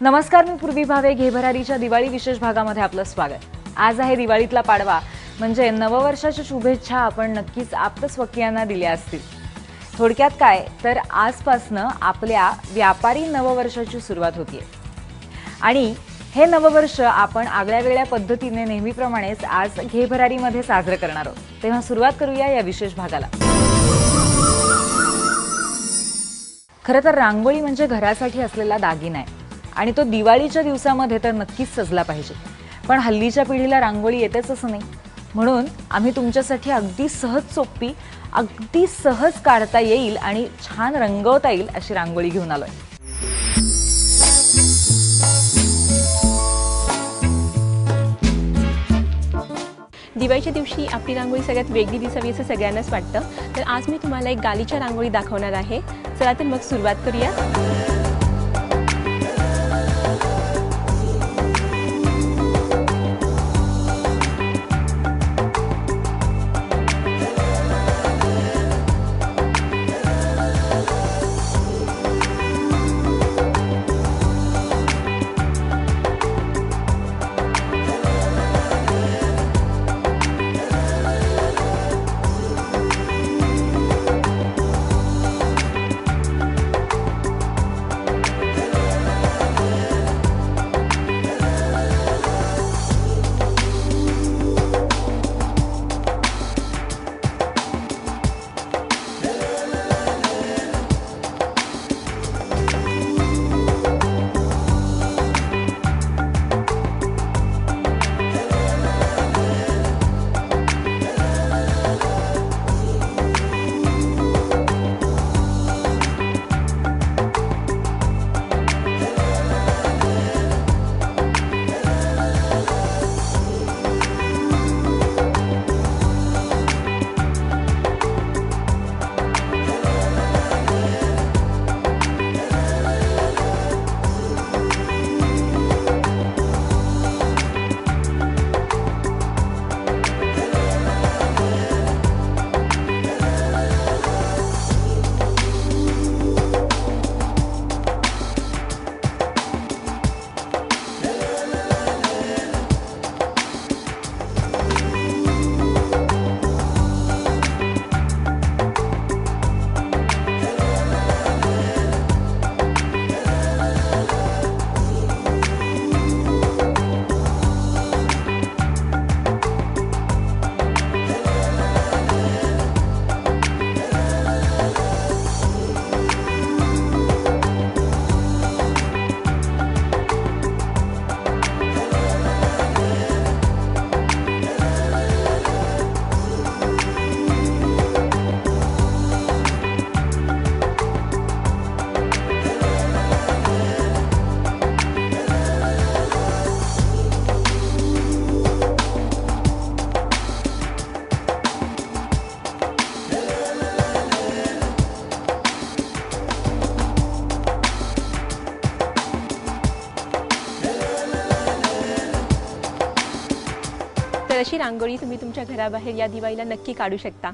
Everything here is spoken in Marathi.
नमस्कार, मी पूर्वी भावे. घे भरारीच्या दिवाळी विशेष भागामध्ये आपलं स्वागत. आज आहे दिवाळीतला पाडवा, म्हणजे नववर्षाच्या शुभेच्छा आपण नक्कीच आप्तस्वकीयांना दिल्या असतील. थोडक्यात काय तर आजपासनं आपल्या व्यापारी नववर्षाची सुरुवात होतीये आणि हे नववर्ष आपण आगळ्यावेगळ्या पद्धतीने नेहमीप्रमाणेच आज घे भरारीमध्ये साजरं करणार आहोत. तेव्हा सुरुवात करूया या विशेष भागाला. खरं तर रांगोळी म्हणजे घरासाठी असलेला दागिना आहे आणि तो दिवाळीच्या दिवसामध्ये तर नक्कीच सजला पाहिजे. पण हल्लीच्या पिढीला रांगोळी येतेच असं नाही, म्हणून आम्ही तुमच्यासाठी अगदी सहज सोपी, अगदी सहज काढता येईल आणि छान रंगवता येईल अशी रांगोळी घेऊन आलोय. दिवाळीच्या दिवशी आपली रांगोळी सगळ्यात वेगळी दिसावी असं सगळ्यांनाच वाटतं. तर आज मी तुम्हाला एक गालीच्या रांगोळी दाखवणार आहे. चला तर मग सुरुवात करूया. तर अशी रांगोळी तुम्ही तुमच्या घराबाहेर या दिवाळीला नक्की काढू शकता.